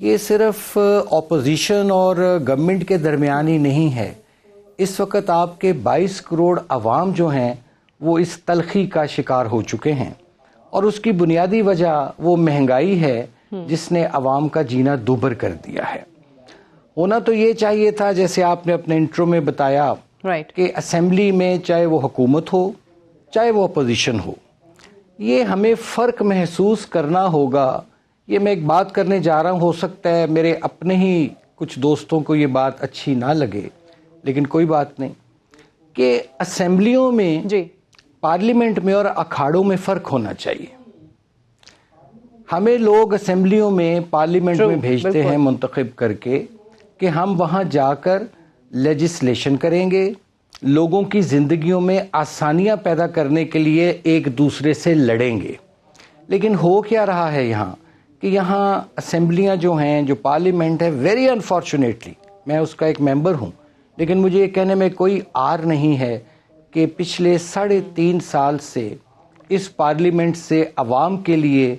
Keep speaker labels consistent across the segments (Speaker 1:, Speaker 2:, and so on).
Speaker 1: یہ صرف اپوزیشن اور گورنمنٹ کے درمیان ہی نہیں ہے. اس وقت آپ کے 22 کروڑ عوام جو ہیں وہ اس تلخی کا شکار ہو چکے ہیں, اور اس کی بنیادی وجہ وہ مہنگائی ہے جس نے عوام کا جینا دوبر کر دیا ہے. ہونا تو یہ چاہیے تھا, جیسے آپ نے اپنے انٹرو میں بتایا, کہ اسمبلی میں چاہے وہ حکومت ہو چاہے وہ اپوزیشن ہو, یہ ہمیں فرق محسوس کرنا ہوگا. یہ میں ایک بات کرنے جا رہا ہوں, ہو سکتا ہے میرے اپنے ہی کچھ دوستوں کو یہ بات اچھی نہ لگے, لیکن کوئی بات نہیں, کہ اسمبلیوں میں پارلیمنٹ میں اور اکھاڑوں میں فرق ہونا چاہیے. ہمیں لوگ اسمبلیوں میں پارلیمنٹ میں بھیجتے ہیں منتخب کر کے کہ ہم وہاں جا کر لیجسلیشن کریں گے, لوگوں کی زندگیوں میں آسانیاں پیدا کرنے کے لیے ایک دوسرے سے لڑیں گے. لیکن ہو کیا رہا ہے یہاں, کہ یہاں اسمبلیاں جو ہیں, جو پارلیمنٹ ہے, ویری انفارچونیٹلی میں اس کا ایک ممبر ہوں, لیکن مجھے یہ کہنے میں کوئی عار نہیں ہے کہ پچھلے 3.5 سال سے اس پارلیمنٹ سے عوام کے لیے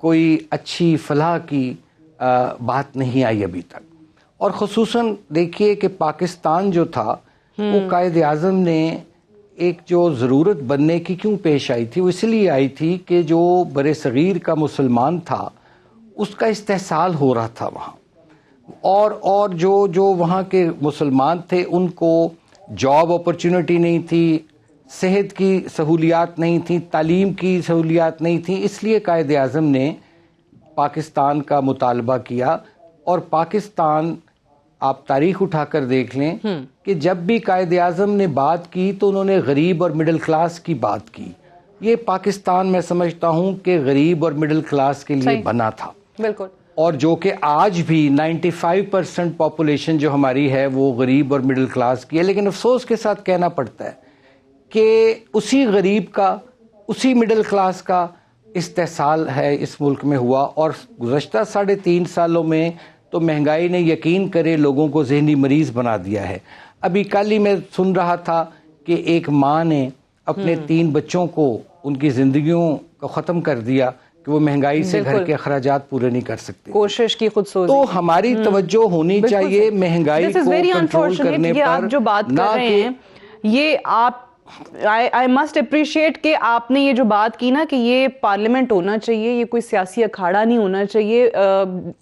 Speaker 1: کوئی اچھی فلاح کی بات نہیں آئی ابھی تک. اور خصوصاً دیکھیے کہ پاکستان جو تھا وہ قائد اعظم نے ایک جو ضرورت بننے کی کیوں پیش آئی تھی, وہ اس لیے آئی تھی کہ جو بر صغیر کا مسلمان تھا اس کا استحصال ہو رہا تھا وہاں, اور جو وہاں کے مسلمان تھے ان کو جاب اپرچونٹی نہیں تھی, صحت کی سہولیات نہیں تھیں, تعلیم کی سہولیات نہیں تھیں. اس لیے قائد اعظم نے پاکستان کا مطالبہ کیا. اور پاکستان, آپ تاریخ اٹھا کر دیکھ لیں کہ جب بھی قائد اعظم نے بات کی تو انہوں نے غریب اور مڈل کلاس کی بات کی. یہ پاکستان میں سمجھتا ہوں کہ غریب اور مڈل کلاس کے لیے بنا تھا,
Speaker 2: بالکل,
Speaker 1: اور جو کہ آج بھی 95% پاپولیشن جو ہماری ہے وہ غریب اور مڈل کلاس کی ہے. لیکن افسوس کے ساتھ کہنا پڑتا ہے کہ اسی غریب کا, اسی مڈل کلاس کا استحصال ہے اس ملک میں ہوا. اور گزشتہ 3.5 سالوں میں تو مہنگائی نے یقین کرے لوگوں کو ذہنی مریض بنا دیا ہے. ابھی کل ہی میں سن رہا تھا کہ ایک ماں نے اپنے 3 بچوں کو, ان کی زندگیوں کو ختم کر دیا کہ وہ مہنگائی سے گھر کے اخراجات پورے نہیں کر سکتے.
Speaker 2: کوشش کی خود سوزی.
Speaker 1: تو ہماری توجہ ہونی چاہیے مہنگائی کو کنٹرول کرنے پر.
Speaker 2: آپ جو بات کر رہے ہیں یہ آپ I must appreciate کہ آپ نے یہ جو بات کی نا کہ یہ پارلیمنٹ ہونا چاہیے, یہ کوئی سیاسی اکھاڑا نہیں ہونا چاہیے,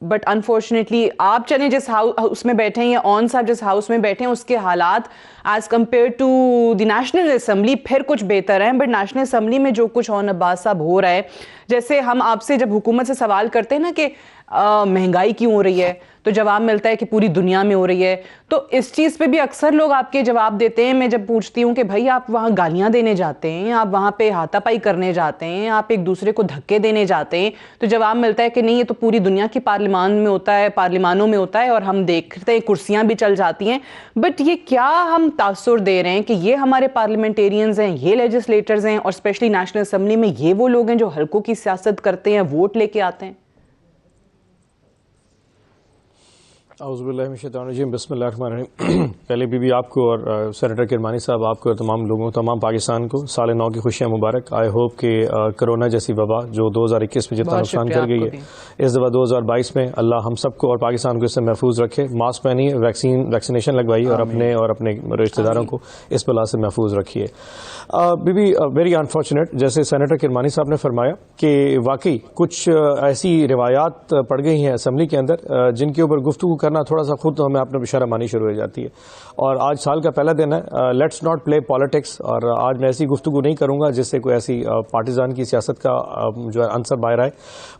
Speaker 2: بٹ انفارچونیٹلی آپ چلیں جس ہاؤس میں بیٹھے ہیں یا اون صاحب جس ہاؤس میں بیٹھے ہیں اس کے حالات as compared to the National Assembly پھر کچھ بہتر ہیں. بٹ نیشنل اسمبلی میں جو کچھ اون عباس صاحب ہو رہا ہے, جیسے ہم آپ سے جب حکومت سے سوال کرتے ہیں نا کہ مہنگائی کیوں ہو رہی ہے تو جواب ملتا ہے کہ پوری دنیا میں ہو رہی ہے, تو اس چیز پہ بھی اکثر لوگ آپ کے جواب دیتے ہیں. میں جب پوچھتی ہوں کہ بھائی آپ وہاں گالیاں دینے جاتے ہیں, آپ وہاں پہ ہاتھا پائی کرنے جاتے ہیں, آپ ایک دوسرے کو دھکے دینے جاتے ہیں, تو جواب ملتا ہے کہ نہیں یہ تو پوری دنیا کی پارلیمان میں ہوتا ہے, پارلیمانوں میں ہوتا ہے, اور ہم دیکھتے ہیں کرسیاں بھی چل جاتی ہیں. بٹ یہ کیا ہم تاثر دے رہے ہیں کہ یہ ہمارے پارلیمنٹیرینز ہیں, یہ لیجسلیٹرز ہیں, اور اسپیشلی نیشنل اسمبلی میں یہ وہ لوگ ہیں جو حلقوں کی سیاست کرتے ہیں, ووٹ لے کے آتے ہیں.
Speaker 3: اعوذ باللہ من الشیطان الرجیم, بسم اللہ الرحمن الرحیم. پہلے بھی آپ کو اور سینیٹر کرمانی صاحب, آپ کو اور تمام لوگوں, تمام پاکستان کو سال نو کی خوشیاں مبارک. آئی ہوپ کہ کرونا جیسی وبا جو 2021 میں جتنا نقصان کر گئی ہے, اس دفعہ 2022 میں اللہ ہم سب کو اور پاکستان کو اس سے محفوظ رکھے. ماسک پہنیے, ویکسینیشن لگوائیے, اور اپنے رشتہ داروں کو اس بلا سے محفوظ رکھیے. ویری انفارچونیٹ, جیسے سینیٹر کرمانی صاحب نے فرمایا کہ واقعی کچھ ایسی روایات پڑ گئی ہیں اسمبلی کے اندر جن کے اوپر گفتگو کرنا تھوڑا سا خود ہمیں اپنا شرم آنی شروع ہو جاتی ہے. اور آج سال کا پہلا دن ہے, لیٹس ناٹ پلے پالیٹکس, اور آج میں ایسی گفتگو نہیں کروں گا جس سے کوئی ایسی پارٹیزان کی سیاست کا جو ہے عنصر باہر آئے.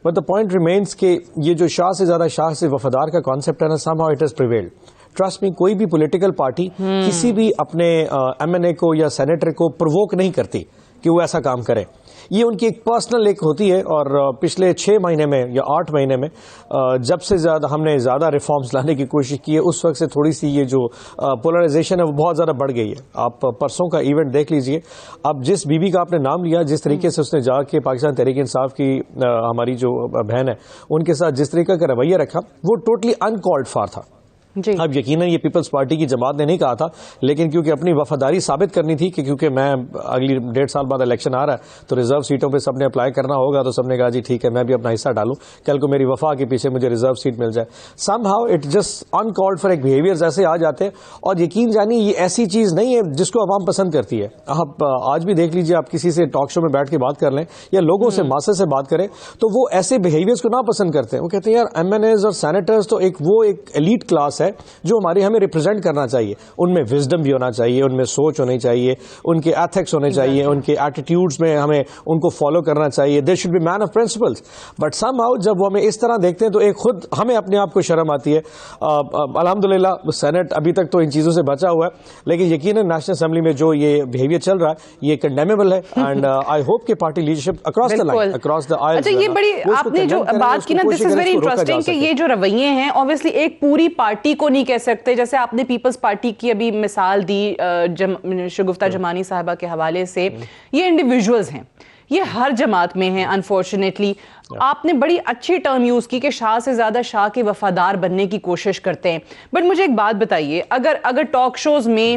Speaker 3: بٹ دا پوائنٹ ریمینس کہ یہ جو شاہ سے زیادہ شاہ سے وفادار کا کانسیپٹ ہے نا, some how it has prevailed. Trust me, کوئی بھی پولیٹیکل پارٹی کسی بھی اپنے ایم این اے کو یا سینیٹر کو پرووک نہیں کرتی کہ وہ ایسا کام کرے. یہ ان کی ایک پرسنل ایک ہوتی ہے. اور پچھلے 6 مہینے میں یا 8 مہینے میں جب سے زیادہ ہم نے زیادہ ریفارمز لانے کی کوشش کی ہے, اس وقت سے تھوڑی سی یہ جو پولرائزیشن ہے وہ بہت زیادہ بڑھ گئی ہے. آپ پرسوں کا ایونٹ دیکھ لیجئے. اب جس بی بی کا آپ نے نام لیا, جس طریقے سے اس نے جا کے پاکستان تحریک انصاف کی ہماری جو بہن ہے ان کے ساتھ جس طریقے کا رویہ رکھا, وہ ٹوٹلی انکالڈ فار تھا. اب یقیناً یہ پیپلز پارٹی کی جماعت نے نہیں کہا تھا، لیکن کیونکہ اپنی وفاداری ثابت کرنی تھی کہ کیونکہ میں اگلی 1.5 سال بعد الیکشن آ رہا ہے تو ریزرو سیٹوں پہ سب نے اپلائی کرنا ہوگا، تو سب نے کہا جی ٹھیک ہے میں بھی اپنا حصہ ڈالوں، کل کو میری وفا کے پیچھے مجھے ریزرو سیٹ مل جائے. Some how it just in called for ایک بہیویئرز ایسے آ جاتے ہیں، اور یقین جانی یہ ایسی چیز نہیں ہے جس کو عوام پسند کرتی ہے. آپ آج بھی دیکھ لیجیے، آپ کسی سے ٹاک شو میں بیٹھ کے بات کر لیں یا لوگوں سے ماسے سے بات کریں تو وہ ایسے بہیویئرز کو نہ پسند کرتے ہیں. وہ کہتے ہیں یار ایم این ایز اور سینیٹرز تو ایک ایلیٹ کلاس ہے جو ہمیں ریپرزینٹ کرنا چاہیے، ان میں وزڈم بھی ہونا چاہیے، ان میں سوچ ہونی چاہیے، ان کے ایتھکس ہونے چاہیے، ان کے ایٹیٹیوڈز میں ہمیں ان کو فالو کرنا چاہیے. They should be men of principles. But somehow جب وہ ہمیں اس طرح دیکھتے ہیں تو ایک خود ہمیں اپنے آپ کو شرم آتی ہے. الحمدللہ سینٹ ابھی تک تو ان چیزوں سے بچا ہوا ہے، لیکن یقیناً نیشنل اسمبلی میں جو یہ بہیویئر چل رہا ہے یہ کنڈیمیبل ہے. اینڈ آئی ہوپ کہ party leadership across the line, across the oil.
Speaker 2: اچھا، یہ بڑی آپ نے جو بات کی نا، دس از ویری انٹرسٹنگ کہ یہ جو رویے ہیں اوبویسلی ایک پوری پارٹی کو نہیں کہہ سکتے. جیسے آپ نے پیپلز پارٹی کی ابھی مثال دی شگفتہ جمانی صاحبہ کے حوالے سے، یہ انڈیویجولز ہیں، یہ ہر جماعت میں ہیں انفارچونیٹلی. آپ نے بڑی اچھی ٹرم یوز کی کہ شاہ سے زیادہ شاہ کے وفادار بننے کی کوشش کرتے ہیں. بٹ مجھے ایک بات بتائیے، اگر ٹاک شوز میں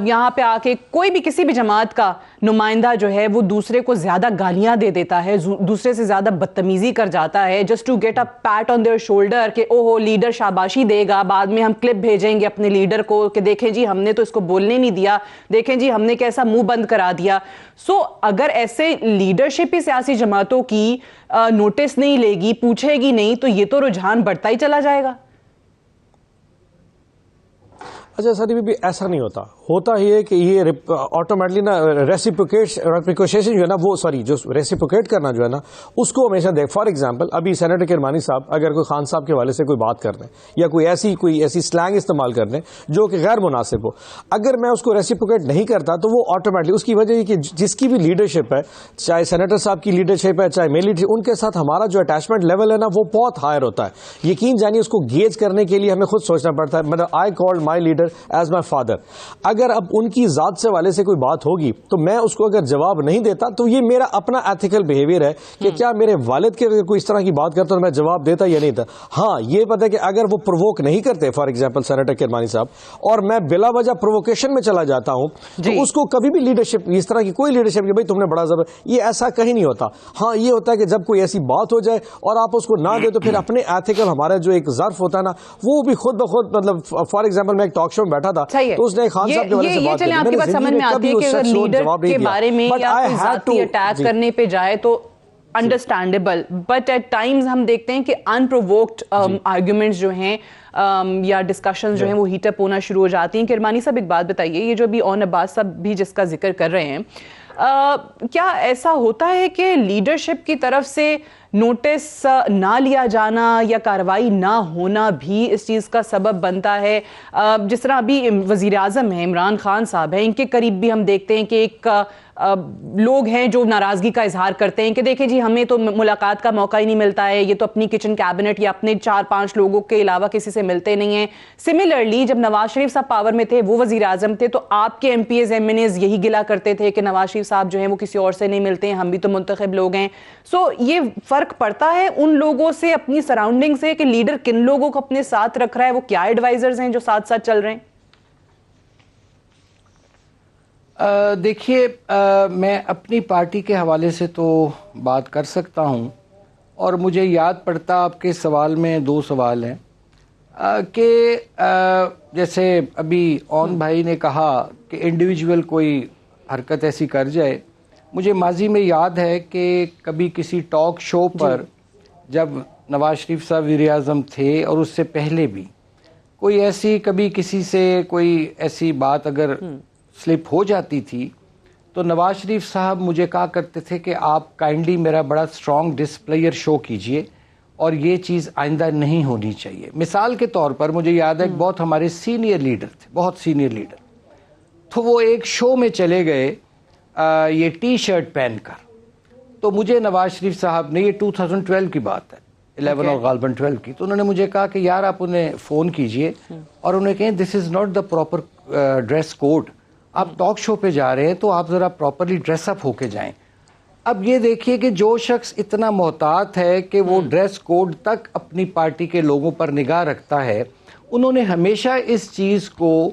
Speaker 2: یہاں پہ آ کے کوئی بھی کسی بھی جماعت کا نمائندہ جو ہے وہ دوسرے کو زیادہ گالیاں دے دیتا ہے، دوسرے سے زیادہ بدتمیزی کر جاتا ہے just to get a pat on their shoulder کہ اوہو لیڈر شاباشی دے گا، بعد میں ہم کلپ بھیجیں گے اپنے لیڈر کو کہ دیکھیں جی ہم نے تو اس کو بولنے نہیں دیا، دیکھیں جی ہم نے کیسا منہ بند کرا دیا. سو اگر ایسے لیڈرشپ ہی سیاسی جماعتوں کی نوٹس نہیں لے گی، پوچھے گی نہیں، تو یہ تو رجحان بڑھتا ہی چلا جائے گا.
Speaker 3: اچھا سر بھی ایسا نہیں ہوتا ہی ہے کہ یہ آٹومیٹلی نا ریسیپروکیشن جو ہے نا وہ جو ریسیپروکیٹ کرنا جو ہے نا اس کو ہمیشہ دیکھ. فار ایگزامپل ابھی سینیٹر کرمانی صاحب اگر کوئی خان صاحب کے حوالے سے کوئی بات کر رہے ہیں یا کوئی ایسی سلینگ استعمال کر رہے ہیں جو کہ غیر مناسب ہو، اگر میں اس کو ریسیپروکیٹ نہیں کرتا تو وہ آٹومیٹلی اس کی وجہ یہ کہ جس کی بھی لیڈرشپ ہے، چاہے سینیٹر صاحب کی لیڈرشپ ہے چاہے میری لیڈرشپ، ان کے ساتھ ہمارا جو اٹیچمنٹ لیول ہے نا وہ بہت ہائر ہوتا ہے. یقین جانیے اس کو گیج کرنے کے لیے ہمیں خود سوچنا پڑتا ہے. مطلب I called my leader as my father. اگر اب ان کی ذات سے والے سے کوئی بات ہوگی تو میں اس کو اگر جواب نہیں دیتا تو یہ میرا اپنا ایتھیکل بہیویئر ہے کہ کیا میرے والد کے کوئی اس طرح کی بات کرتا تو میں جواب دیتا یا نہیں تھا. ہاں یہ پتہ ہے کہ اگر وہ پرووک نہیں کرتے، فار ایگزامپل سینیٹر کرمانی صاحب، اور میں بلا وجہ پرووکیشن میں چلا جاتا ہوں تو اس کو کبھی بھی لیڈرشپ اس طرح کی کوئی لیڈرشپ کہ بھائی تم نے بڑا زبر، یہ ایسا کہیں نہیں ہوتا. ہاں یہ ہوتا ہے کہ جب کوئی ایسی بات ہو جائے اور آپ اس کو نہ دے تو پھر اپنے ایتھیکل ہمارا جو ایک ظرف ہوتا ہے نا وہ بھی خود بخود، مطلب فار ایگزامپل میں ایک ٹاک شو میں بیٹھا تھا تو اس نے خان صاحب کے بارے سے بات کی،
Speaker 2: آپ کی بات سمجھ میں آتی ہے کہ اگر لیڈر کے بارے میں یا کوئی ذاتی اٹیک کرنے پہ جائے تو انڈرسٹینڈیبل، بٹ ایٹ ٹائمز ہم دیکھتے ہیں کہ انپرووکڈ آرگیومنٹس جو ہیں یا ڈسکشنز جو ہیں وہ ہیٹ اپ ہونا شروع ہو جاتی ہیں. کرمانی صاحب ایک بات بتائیے، یہ جو ابھی اون عباس صاحب بھی جس کا ذکر کر رہے ہیں، کیا ایسا ہوتا ہے کہ لیڈرشپ کی طرف سے نوٹس نہ لیا جانا یا کارروائی نہ ہونا بھی اس چیز کا سبب بنتا ہے؟ جس طرح ابھی وزیر اعظم ہیں عمران خان صاحب ہیں، ان کے قریب بھی ہم دیکھتے ہیں کہ ایک لوگ ہیں جو ناراضگی کا اظہار کرتے ہیں کہ دیکھیں جی ہمیں تو ملاقات کا موقع ہی نہیں ملتا ہے، یہ تو اپنی کچن کیبنٹ یا اپنے 4-5 لوگوں کے علاوہ کسی سے ملتے نہیں ہیں. سملرلی جب نواز شریف صاحب پاور میں تھے، وہ وزیر اعظم تھے، تو آپ کے MPAs MNAs یہی گلا کرتے تھے کہ نواز شریف صاحب جو ہیں وہ کسی اور سے نہیں ملتے ہیں، ہم بھی تو منتخب لوگ ہیں. سو یہ فرق پڑتا ہے ان لوگوں سے، اپنی سراؤنڈنگ سے، کہ لیڈر کن لوگوں کو اپنے ساتھ رکھ رہا ہے، وہ کیا ایڈوائزرز ہیں جو ساتھ ساتھ چل رہے ہیں؟
Speaker 1: دیکھیے میں اپنی پارٹی کے حوالے سے تو بات کر سکتا ہوں، اور مجھے یاد پڑتا آپ کے سوال میں 2 سوال ہیں کہ جیسے ابھی اون بھائی نے کہا کہ انڈیویجول کوئی حرکت ایسی کر جائے. مجھے ماضی میں یاد ہے کہ کبھی کسی ٹاک شو پر جب نواز شریف صاحب وزیر اعظم تھے اور اس سے پہلے بھی کوئی ایسی کبھی کسی سے کوئی ایسی بات اگر سلپ ہو جاتی تھی تو نواز شریف صاحب مجھے کہا کرتے تھے کہ آپ کائنڈلی میرا بڑا اسٹرانگ ڈسپلیئر شو کیجئے اور یہ چیز آئندہ نہیں ہونی چاہیے. مثال کے طور پر مجھے یاد ہے بہت ہمارے سینئر لیڈر تھے، بہت سینئر لیڈر، تو وہ ایک شو میں چلے گئے یہ ٹی شرٹ پہن کر. تو مجھے نواز شریف صاحب نے، یہ 2012 کی بات ہے، 11 اور غالباً 12 کی، تو انہوں نے مجھے کہا کہ یار آپ انہیں فون کیجئے اور انہیں کہیں this is not the proper dress code, آپ ٹاک شو پہ جا رہے ہیں تو آپ ذرا پراپرلی ڈریس اپ ہو کے جائیں. اب یہ دیکھیے کہ جو شخص اتنا محتاط ہے کہ وہ ڈریس کوڈ تک اپنی پارٹی کے لوگوں پر نگاہ رکھتا ہے، انہوں نے ہمیشہ اس چیز کو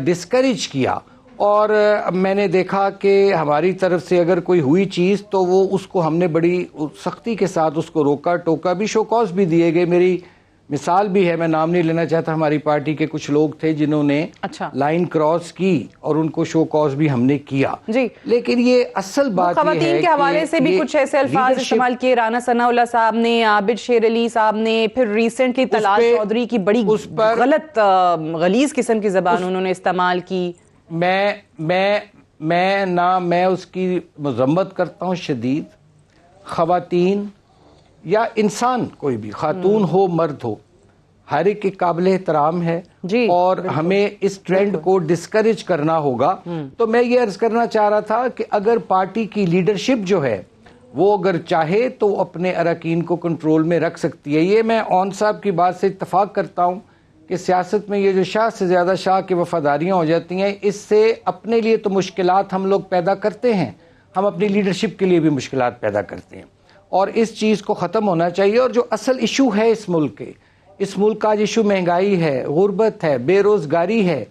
Speaker 1: ڈسکریج کیا، اور میں نے دیکھا کہ ہماری طرف سے اگر کوئی ہوئی چیز تو وہ اس کو ہم نے بڑی سختی کے ساتھ اس کو روکا ٹوکا بھی، شو کاز بھی دیے گئے. میری مثال بھی ہے، میں نام نہیں لینا چاہتا، ہماری پارٹی کے کچھ لوگ تھے جنہوں نے لائن کراس کی اور ان کو شو کاز بھی ہم نے کیا.
Speaker 2: جی
Speaker 1: لیکن یہ اصل بات
Speaker 2: خواتین کے حوالے سے بھی کچھ ایسے الفاظ استعمال کیے، رانا ثناء اللہ صاحب نے، عابد شیر علی صاحب نے، پھر ریسنٹلی طلال چودھری کی بڑی غلط غلیظ قسم کی زبان انہوں نے استعمال کی.
Speaker 1: میں اس کی مذمت کرتا ہوں شدید. خواتین یا انسان کوئی بھی، خاتون ہو مرد ہو، ہر ایک کے قابل احترام ہے اور ہمیں اس ٹرینڈ کو ڈسکریج کرنا ہوگا. تو میں یہ عرض کرنا چاہ رہا تھا کہ اگر پارٹی کی لیڈرشپ جو ہے وہ اگر چاہے تو اپنے اراکین کو کنٹرول میں رکھ سکتی ہے. یہ میں اون صاحب کی بات سے اتفاق کرتا ہوں کہ سیاست میں یہ جو شاہ سے زیادہ شاہ کی وفاداریاں ہو جاتی ہیں، اس سے اپنے لیے تو مشکلات ہم لوگ پیدا کرتے ہیں، ہم اپنی لیڈرشپ کے لیے بھی مشکلات پیدا کرتے ہیں، اور اس چیز کو ختم ہونا چاہیے. اور جو اصل ایشو ہے اس ملک کا آج ایشو مہنگائی ہے، غربت ہے، بے روزگاری ہے،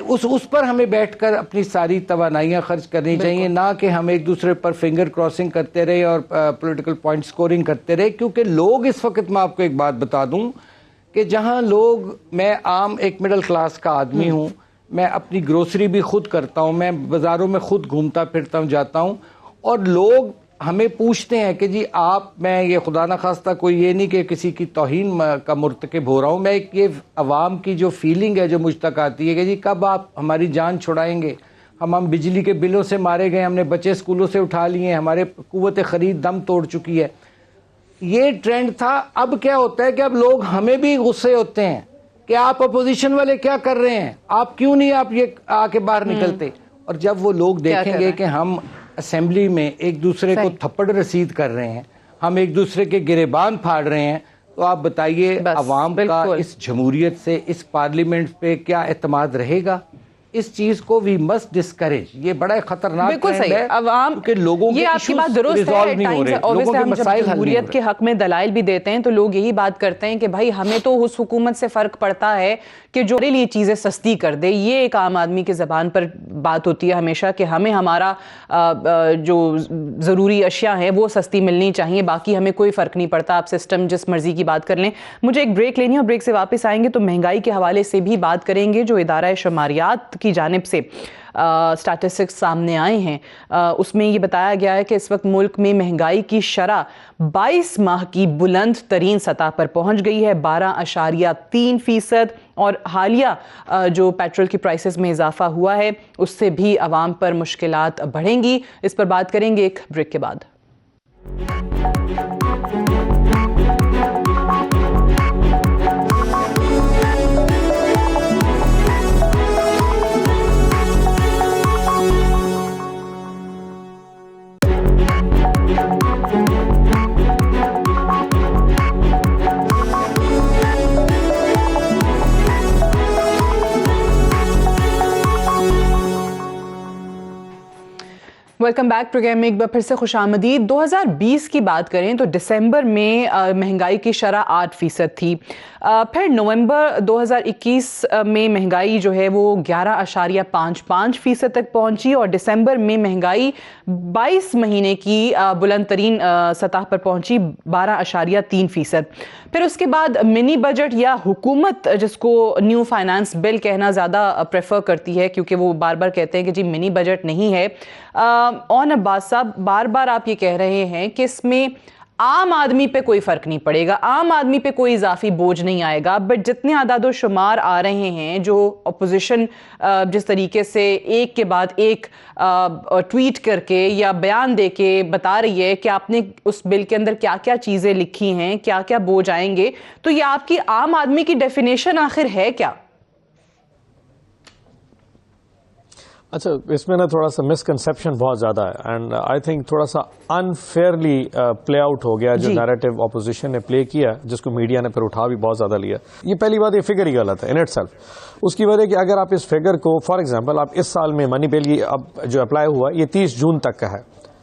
Speaker 1: اس پر ہمیں بیٹھ کر اپنی ساری توانائیاں خرچ کرنی چاہیے، نہ کہ ہم ایک دوسرے پر فنگر کراسنگ کرتے رہے اور پولیٹیکل پوائنٹ سکورنگ کرتے رہے. کیونکہ لوگ اس وقت، میں آپ کو ایک بات بتا دوں کہ جہاں لوگ، میں عام ایک مڈل کلاس کا آدمی ہوں، میں اپنی گروسری بھی خود کرتا ہوں، میں بازاروں میں خود گھومتا پھرتا ہوں، جاتا ہوں، اور لوگ ہمیں پوچھتے ہیں کہ جی میں یہ خدا نخواستہ کوئی یہ نہیں کہ کسی کی توہین کا مرتکب ہو رہا ہوں، میں ایک یہ عوام کی جو فیلنگ ہے جو مجھ تک آتی ہے کہ جی کب آپ ہماری جان چھڑائیں گے. ہم بجلی کے بلوں سے مارے گئے، ہم نے بچے اسکولوں سے اٹھا لیے، ہمارے قوت خرید دم توڑ چکی ہے. یہ ٹرینڈ تھا. اب کیا ہوتا ہے کہ اب لوگ ہمیں بھی غصے ہوتے ہیں کہ آپ اپوزیشن والے کیا کر رہے ہیں، آپ کیوں نہیں آپ یہ آ کے باہر نکلتے. اور جب وہ لوگ دیکھیں گے کہ ہم اسمبلی میں ایک دوسرے کو تھپڑ رسید کر رہے ہیں، ہم ایک دوسرے کے گریبان پھاڑ رہے ہیں، تو آپ بتائیے عوام کا اس جمہوریت سے، اس پارلیمنٹ پہ کیا اعتماد رہے گا؟ اس چیز کو وی مسٹ ڈسکریج. یہ بڑا خطرناک ٹرینڈ ہے
Speaker 2: عوام
Speaker 1: کہ لوگوں کے
Speaker 2: ایشوز ریزالو نہیں ہو رہے، لوگوں کے مسائل حل نہیں ہو رہے. جمہوریت کے حق میں دلائل بھی دیتے ہیں تو لوگ یہی بات کرتے ہیں کہ بھائی ہمیں تو اس حکومت سے فرق پڑتا ہے کہ جو ہمارے لیے چیزیں سستی کر دے. یہ ایک عام آدمی کی زبان پر بات ہوتی ہے ہمیشہ کہ ہمیں ہمارا جو ضروری اشیاء ہیں وہ سستی ملنی چاہیے، باقی ہمیں کوئی فرق نہیں پڑتا، آپ سسٹم جس مرضی کی بات کر لیں. مجھے ایک بریک لینی ہے اور بریک سے واپس آئیں گے تو مہنگائی کے حوالے سے بھی بات کریں گے. جو ادارہ شماریات کی جانب سے اسٹیٹسٹکس سامنے آئے ہیں اس میں یہ بتایا گیا ہے کہ اس وقت ملک میں مہنگائی کی شرح 22 ماہ کی بلند ترین سطح پر پہنچ گئی ہے، 12.3%، اور حالیہ جو پیٹرول کی پرائسز میں اضافہ ہوا ہے اس سے بھی عوام پر مشکلات بڑھیں گی. اس پر بات کریں گے ایک بریک کے بعد. ویلکم بیک پروگرام میں ایک بار پھر سے خوش آمدید. 2020 کی بات کریں تو دسمبر میں مہنگائی کی شرح 8% تھی، پھر نومبر 2021 میں مہنگائی جو ہے وہ 11.55% تک پہنچی، اور دسمبر میں مہنگائی 22 مہینے کی بلند ترین سطح پر پہنچی 12.3%. پھر اس کے بعد منی بجٹ یا حکومت جس کو نیو فائنانس بل کہنا زیادہ پریفر کرتی ہے کیونکہ وہ بار بار کہتے ہیں کہ جی منی بجٹ نہیں ہے. اون عباس صاحب، بار بار آپ یہ کہہ رہے ہیں کہ اس میں عام آدمی پہ کوئی فرق نہیں پڑے گا، عام آدمی پہ کوئی اضافی بوجھ نہیں آئے گا، بٹ جتنے اعداد و شمار آ رہے ہیں، جو اپوزیشن جس طریقے سے ایک کے بعد ایک ٹویٹ کر کے یا بیان دے کے بتا رہی ہے کہ آپ نے اس بل کے اندر کیا کیا چیزیں لکھی ہیں، کیا کیا بوجھ آئیں گے، تو یہ آپ کی عام آدمی کی ڈیفینیشن آخر ہے کیا؟
Speaker 3: اچھا، اس میں نا تھوڑا سا مسکنسیپشن بہت زیادہ ہے، اینڈ آئی تھنک تھوڑا سا انفیئرلی پلے آؤٹ ہو گیا جو نیریٹو اپوزیشن نے پلے کیا، جس کو میڈیا نے پھر اٹھا بھی بہت زیادہ لیا. یہ پہلی بات، یہ فگر ہی غلط ہے ان اٹ سیلف. اس کی وجہ کہ اگر آپ اس فگر کو، فار ایگزامپل آپ اس سال میں منی بل اب جو اپلائی ہوا یہ 30 جون تک کا ہے،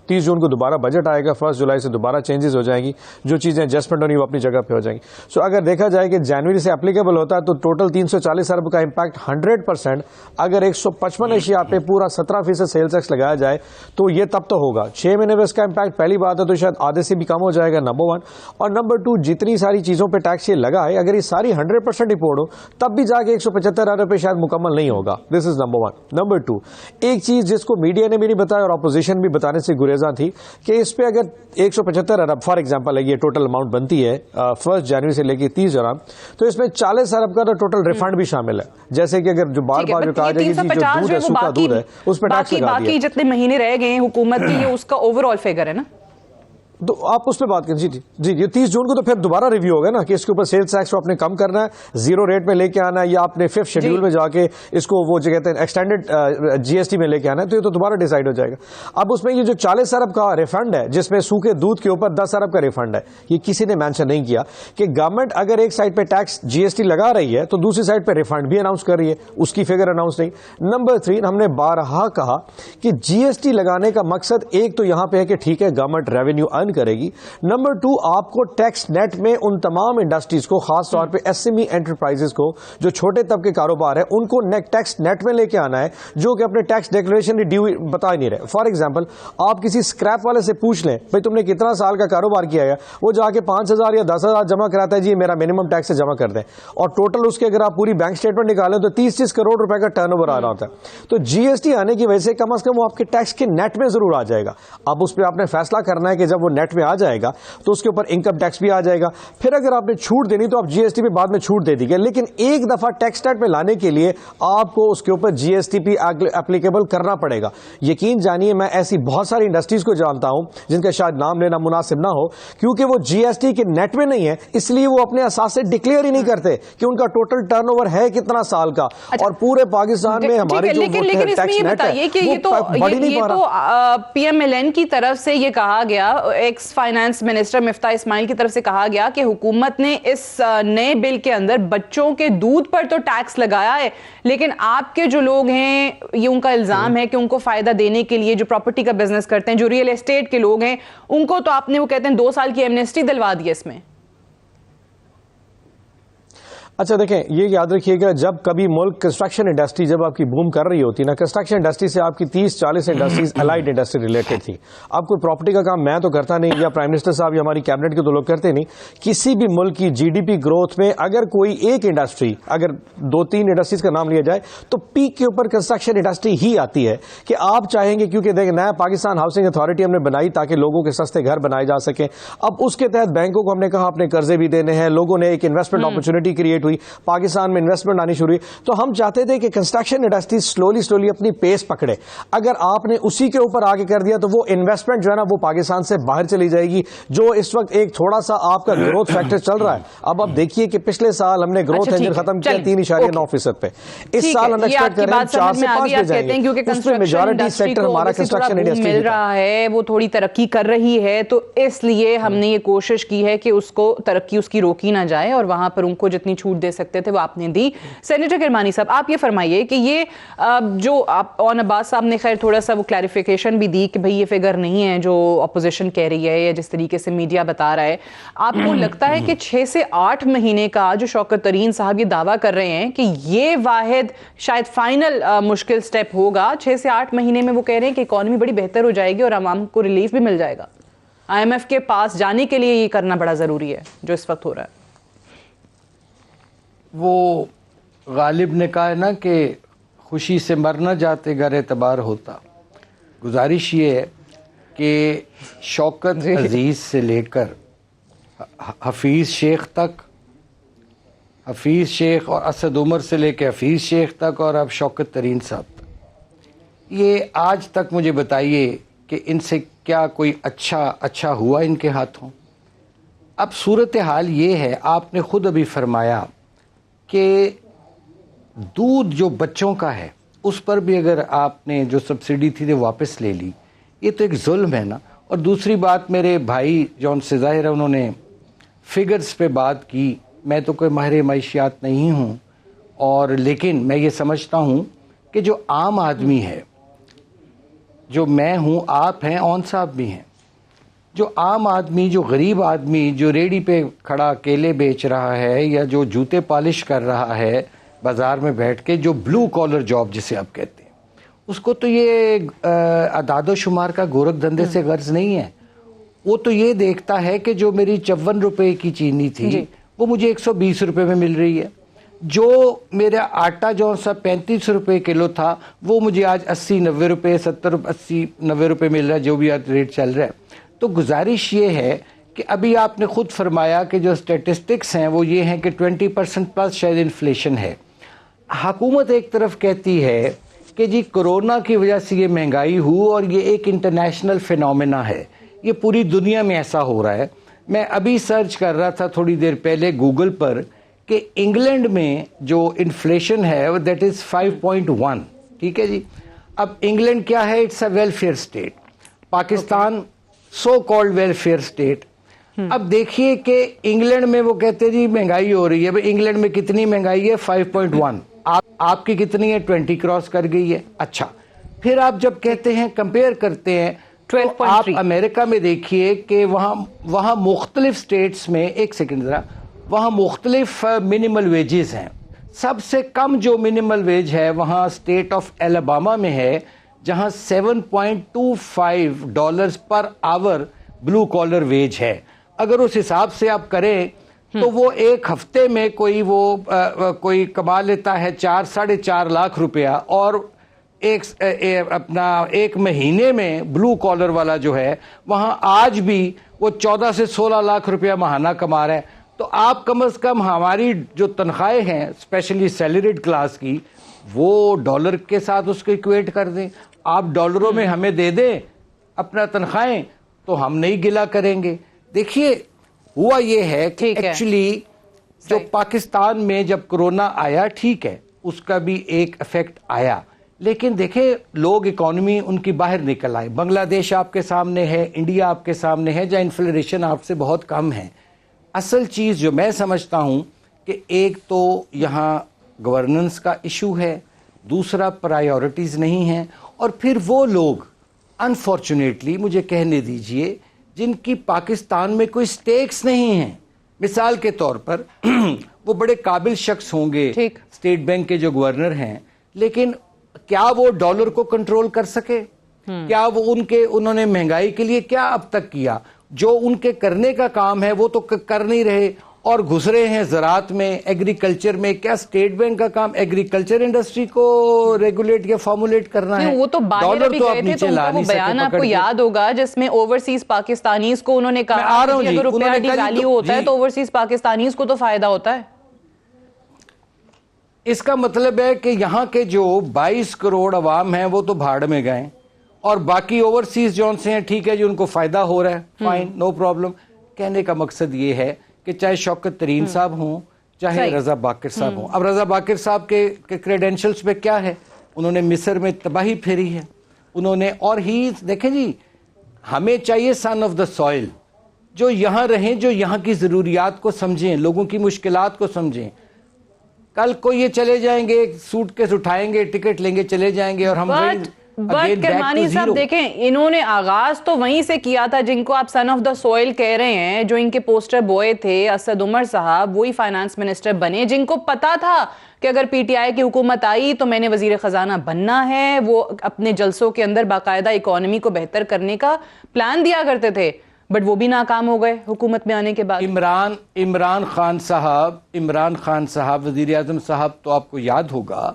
Speaker 3: 30 جون کو دوبارہ بجٹ آئے گا, 1 جولائی سے دوبارہ چینجز ہو جائیں گی, جو چیزیں ایڈجسٹمنٹ ہونی وہ اپنی جگہ پہ ہو جائیں گی. سو اگر دیکھا جائے کہ جنوری سے اپلیکیبل ہوتا ہے تو ٹوٹل 340 ارب کا امپیکٹ 100%. اگر 155 اشیاء پہ پورا 17% سیل ٹیکس لگایا جائے تو یہ تب تو ہوگا. 6 مہینے میں اس کا امپیکٹ پہلی بات ہے تو شاید آدھے سے بھی کم ہو جائے گا, نمبر 1. اور نمبر 2, جتنی ساری چیزوں پہ ٹیکس یہ لگا ہے اگر یہ ساری 100% رپورٹ ہو تب بھی جا کے 175 ارب پہ شاید مکمل نہیں ہوگا. دس از نمبر 1. نمبر 2, ایک چیز جس کو میڈیا نے بھی نہیں بتایا اور اپوزیشن بھی بتانے سے گریزاں تھی کہ اس پہ اگر 175 ارب فار ایگزامپل یہ ٹوٹل اماؤنٹ بنتی ہے 1 جنوری سے لے کے 30 ارب, تو اس میں 40 ارب کا تو ٹوٹل ریفنڈ بھی شامل ہے. جیسے کہ اگر جو بار بار جو کہا جائے کہ جو دودھ ہے, سوکھا دودھ ہے, اس پہ ٹیکس لگا دیا.
Speaker 2: باقی جتنے مہینے رہ گئے ہیں حکومت کی, یہ اس کا اوور آل فگر ہے نا,
Speaker 3: تو آپ اس پہ بات کریں. جی یہ 30 جون کو تو پھر دوبارہ ریویو ہوگا نا کہ اس کے اوپر سیلز ٹیکس کو آپ نے کم کرنا ہے, 0 ریٹ میں لے کے آنا ہے, یا آپ نے 5th شیڈیول میں جا کے اس کو وہ جو کہتے ہیں ایکسٹینڈیڈ GST میں لے کے آنا ہے, تو یہ تو دوبارہ ڈیسائیڈ ہو جائے گا. اب اس میں یہ جو 40 ارب کا ریفنڈ ہے جس میں سوکھے دودھ کے اوپر 10 ارب کا ریفنڈ ہے, یہ کسی نے مینشن نہیں کیا کہ گورنمنٹ اگر ایک سائڈ پہ ٹیکس GST لگا رہی ہے تو دوسری سائڈ پہ ریفنڈ بھی اناؤنس کر رہی ہے, اس کی فگر اناؤنس نہیں. نمبر 3, ہم نے بارہا کہا کہ GST لگانے کا مقصد ایک تو یہاں پہ ہے کہ ٹھیک ہے گورنمنٹ ریونیو ارن کرے گی. نمبر 2, آپ کو ٹیکس نیٹ میں ان تمام انڈسٹریز کو, خاص طور پہ SME انٹرپرائزز کو, جو چھوٹے طبقے کاروبار ہیں, ان کو ٹیکس نیٹ میں لے کے آنا ہے جو کہ اپنے ٹیکس ڈیکلریشن ڈیو بتا ہی نہیں رہے. فار ایگزامپل آپ کسی اسکریپ والے سے پوچھ لیں بھائی تم نے کتنا سال کا کاروبار کیا ہے, وہ جا کے 5,000 یا 10,000 جمع کراتا ہے, جی میرا منیمم ٹیکس سے جمع کر دیں, اور ٹوٹل اس کے اگر آپ پوری بینک اسٹیٹمنٹ نکالیں تو 30 کروڑ روپے کا ٹرن اوور آ رہا ہوتا ہے. تو GST آنے کی وجہ سے کم از کم وہ آپ کے ٹیکس کے نیٹ میں ضرور آ جائے گا. اب اس پہ آپ نے فیصلہ کرنا ہے کہ جب وہ نیٹ میں آ جائے گا تو اس کے اوپر انکم ٹیکس بھی آ جائے گا. پھر اگر آپ نے چھوٹ دینی تو آپ GST پہ بعد میں چھوٹ دے دیجیے, لیکن ایک دفعہ ٹیکس نیٹ میں لانے کے لیے آپ کو اس کے اوپر GST پہ اپلیکیبل کرنا پڑے گا. یقین جانیے میں ایسی بہت ساری انڈسٹریز کو جانتا ہوں جن کا شاید نام لینا مناسب نہ ہو, کیونکہ وہ GST کے نیٹ میں نہیں ہے, اس لیے وہ اپنے اساس سے ڈکلیئر ہی نہیں کرتے کہ ان کا ٹوٹل ٹرن اوور ہے کتنا سال کا. اور پورے پاکستان میں ہماری جو ٹیکس نیٹ ہے
Speaker 2: یہ تو PMLN کی طرف سے یہ کہا گیا, ایکس فائنانس منسٹر مفتاح اسماعیل کی طرف سے کہا گیا کہ حکومت نے اس نئے بل کے اندر بچوں کے دودھ پر تو ٹیکس لگایا ہے, لیکن آپ کے جو لوگ ہیں یہ ان کا الزام ہے کہ ان کو فائدہ دینے کے لیے جو پراپرٹی کا بزنس کرتے ہیں, جو ریئل اسٹیٹ کے لوگ ہیں, ان کو تو آپ نے وہ کہتے ہیں 2 سال کی ایمنیسٹی دلوا دی اس میں.
Speaker 3: اچھا دیکھیں, یہ یاد رکھیے گا جب کبھی ملک کنسٹرکشن انڈسٹری جب آپ کی بوم کر رہی ہوتی نا, کنسٹرکشن انڈسٹری سے آپ کی 30-40 انڈسٹریز الائڈ انڈسٹری ریلیٹڈ تھی. آپ کوئی پراپرٹی کا کام میں تو کرتا نہیں, یا پرائم منسٹر صاحب یا ہماری کیبنٹ کے تو لوگ کرتے نہیں. کسی بھی ملک کی GDP گروتھ میں اگر کوئی ایک انڈسٹری, اگر 2-3 انڈسٹریز کا نام لیا جائے تو پیک کے اوپر کنسٹرکشن انڈسٹری ہی آتی ہے. کہ آپ چاہیں گے, کیونکہ دیکھیں نیا پاکستان ہاؤسنگ اتھارٹی ہم نے بنائی تاکہ لوگوں کے سستے گھر بنائے جا سکیں. اب اس کے تحت بینکوں کو ہم نے کہا اپنے قرضے بھی دینے ہیں, لوگوں نے ایک انویسٹمنٹ اپرچونٹی کریٹ ہوئی, پاکستان میں انویسٹمنٹ آنی شروع ہوئی. تو ہم چاہتے تھے کہ کنسٹرکشن انڈسٹری سلولی اپنی پیس پکڑے. اگر آپ نے اسی کے اوپر آگے کر دیا تو وہ انویسٹمنٹ جو ہے نا وہ پاکستان سے باہر چلی جائے گی, جو اس وقت ایک تھوڑا سا آپ کا گروتھ فیکٹر چل رہا ہے. اب آپ دیکھیے کہ پچھلے سال ہم نے گروتھ انجن ختم کیا 3.9% پہ, اس سال ہم ایکسپیکٹ کر رہے ہیں 4 سے 5 پہ جائیں گے. اس میں میجورٹی سیکٹر ہمارا کنسٹرکشن انڈسٹری
Speaker 2: مل رہا ہے, وہ تھوڑی ترقی کر رہی ہے, تو اس لیے ہم نے یہ کوشش کی ہے کہ اس کو ترقی اس کی روکی نہ جائے, اور وہاں پر ان کو جتنی چھوٹ دے سکتے تھے وہ آپ نے دی. سینیٹر کرمانی صاحب, آپ یہ فرمائیے کہ یہ جو اون عباس صاحب نے خیر تھوڑا سا وہ کلیریفیکیشن بھی دی کہ بھئی یہ فگر نہیں ہے جو اپوزیشن کہہ رہی ہے یا جس طریقے سے میڈیا بتا رہا ہے. آپ کو لگتا ہے کہ 6 سے 8 مہینے کا جو شوکت ترین صاحب یہ دعویٰ کر رہے ہیں کہ یہ واحد شاید فائنل مشکل سٹیپ ہوگا, 6 سے 8 مہینے میں وہ کہہ رہے ہیں کہ اکانومی بڑی بہتر ہو جائے گی اور عوام کو ریلیف بھی مل جائے گا. IMF کے پاس جانے کے لیے یہ کرنا بڑا ضروری ہے جو اس وقت ہو رہا ہے.
Speaker 1: وہ غالب نے کہا ہے نا کہ خوشی سے مر نہ جاتے گر اعتبار ہوتا. گزارش یہ ہے کہ شوکت عزیز سے لے کر حفیظ شیخ تک, حفیظ شیخ اور اسد عمر سے لے کے حفیظ شیخ تک, اور اب شوکت ترین صاحب تک, یہ آج تک مجھے بتائیے کہ ان سے کیا کوئی اچھا ہوا ان کے ہاتھوں. اب صورتحال یہ ہے, آپ نے خود ابھی فرمایا کہ دودھ جو بچوں کا ہے اس پر بھی اگر آپ نے جو سبسڈی تھی وہ واپس لے لی, یہ تو ایک ظلم ہے نا. اور دوسری بات, میرے بھائی جون سے ظاہر ہے انہوں نے فگرز پہ بات کی, میں تو کوئی ماہر معیشیات نہیں ہوں, اور لیکن میں یہ سمجھتا ہوں کہ جو عام آدمی ہے جو میں ہوں, آپ ہیں, اون صاحب بھی ہیں, جو عام آدمی, جو غریب آدمی, جو ریڑھی پہ کھڑا کیلے بیچ رہا ہے یا جو جوتے پالش کر رہا ہے بازار میں بیٹھ کے, جو بلو کالر جاب جسے آپ کہتے ہیں, اس کو تو یہ اعداد و شمار کا گورکھ دھندے سے غرض نہیں ہے. وہ تو یہ دیکھتا ہے کہ جو میری 54 روپے کی چینی تھی وہ مجھے 120 روپے میں مل رہی ہے, جو میرا آٹا جو سا 35 روپے کلو تھا وہ مجھے آج 80-90 روپے 70-80-90 روپے مل رہا ہے, جو بھی ریٹ چل رہا ہے. تو گزارش یہ ہے کہ ابھی آپ نے خود فرمایا کہ جو اسٹیٹسٹکس ہیں وہ یہ ہیں کہ 20% پلس شاید انفلیشن ہے. حکومت ایک طرف کہتی ہے کہ جی کرونا کی وجہ سے یہ مہنگائی ہو اور یہ ایک انٹرنیشنل فینومینا ہے, یہ پوری دنیا میں ایسا ہو رہا ہے. میں ابھی سرچ کر رہا تھا تھوڑی دیر پہلے گوگل پر کہ انگلینڈ میں جو انفلیشن ہے دیٹ از 5.1. ٹھیک ہے جی. اب انگلینڈ کیا ہے, it's a welfare state. Pakistan so called welfare state. اب دیکھیے کہ انگلینڈ میں وہ کہتے ہیں جی مہنگائی ہو رہی ہے. بھئی انگلینڈ میں کتنی مہنگائی ہے, 5.1. آپ کی کتنی ہے, 20 کراس کر گئی ہے. اچھا, پھر آپ جب کہتے ہیں کمپیئر کرتے ہیں تو آپ امریکہ میں دیکھیے کہ وہاں مختلف سٹیٹس میں, ایک سیکنڈ ذرا, وہاں مختلف منیمل ویجز ہیں. سب سے کم جو منیمل ویج ہے وہاں اسٹیٹ آف الاباما میں ہے, جہاں $7.25 پر آور بلو کالر ویج ہے. اگر اس حساب سے آپ کریں تو وہ ایک ہفتے میں کوئی کما لیتا ہے 4-4.5 لاکھ روپیہ, اور ایک مہینے میں بلو کالر والا جو ہے وہاں آج بھی وہ 14 سے 16 لاکھ روپیہ ماہانہ کما رہا ہے. تو آپ کم از کم ہماری جو تنخواہیں ہیں اسپیشلی سیلریڈ کلاس کی, وہ ڈالر کے ساتھ اس کو ایکویٹ کر دیں. آپ ڈالروں میں ہمیں دے دیں اپنا تنخواہیں تو ہم نہیں گلا کریں گے. دیکھیے ہوا یہ ہے کہ ایکچولی جو پاکستان میں جب کرونا آیا, ٹھیک ہے اس کا بھی ایک ایفیکٹ آیا, لیکن دیکھیں لوگ اکانومی ان کی باہر نکل آئے. بنگلہ دیش آپ کے سامنے ہے, انڈیا آپ کے سامنے ہے, جہاں انفلیشن آپ سے بہت کم ہے. اصل چیز جو میں سمجھتا ہوں کہ ایک تو یہاں گورننس کا ایشو ہے, دوسرا پرائیورٹیز نہیں ہیں, اور پھر وہ لوگ انفارچونیٹلی مجھے کہنے دیجئے جن کی پاکستان میں کوئی سٹیکس نہیں ہیں. مثال کے طور پر وہ بڑے قابل شخص ہوں گے, اسٹیٹ بینک کے جو گورنر ہیں, لیکن کیا وہ ڈالر کو کنٹرول کر سکے؟ کیا وہ انہوں نے مہنگائی کے لیے کیا اب تک کیا؟ جو ان کے کرنے کا کام ہے وہ تو کر نہیں رہے, اور گھسرے ہیں زراعت میں, ایگریکلچر میں. کیا اسٹیٹ بینک کا کام ایگریکلچر انڈسٹری کو ریگولیٹ یا فارمولیٹ کرنا ہے؟
Speaker 2: وہ تو باہر بھی گئے تھے, تو ان کا وہ بیان آپ کو یاد ہوگا جس میں اوورسیز پاکستانیز کو انہوں نے کہا کہ اگر روپیہ ڈی ویلیو ہوتا ہے تو اوورسیز پاکستانیز کو تو فائدہ ہوتا ہے.
Speaker 1: اس کا مطلب ہے کہ یہاں کے جو 22 کروڑ عوام ہیں وہ تو بھاڑ میں گئے, اور باقی اوورسیز جون سے ہیں ٹھیک ہے جی ان کو فائدہ ہو رہا ہے, فائن, نو پرابلم. کہنے کا مقصد یہ ہے کہ چاہے شوکت ترین صاحب ہوں چاہے رضا باقر صاحب ہوں. اب رضا باقر صاحب کے کریڈینشلز پہ کیا ہے, انہوں نے مصر میں تباہی پھیری ہے, انہوں نے, اور ہی دیکھیں جی ہمیں چاہیے سن آف دا سوئل جو یہاں رہیں, جو یہاں کی ضروریات کو سمجھیں, لوگوں کی مشکلات کو سمجھیں. کل کو یہ چلے جائیں گے, سوٹ کیس اٹھائیں گے, ٹکٹ لیں گے, چلے جائیں گے, اور ہم
Speaker 2: بٹ کرمانی صاحب دیکھیں انہوں نے آغاز تو وہیں سے کیا تھا جن کو آپ سن آف دا سوئل کہہ رہے ہیں, جو ان کے پوسٹر بوئے تھے. اسد عمر صاحب وہی فائنانس منسٹر بنے جن کو پتا تھا کہ اگر پی ٹی آئی کی حکومت آئی تو میں نے وزیر خزانہ بننا ہے. وہ اپنے جلسوں کے اندر باقاعدہ اکانومی کو بہتر کرنے کا پلان دیا کرتے تھے, بٹ وہ بھی ناکام ہو گئے حکومت میں آنے کے بعد.
Speaker 1: عمران خان صاحب وزیر اعظم صاحب, تو آپ کو یاد ہوگا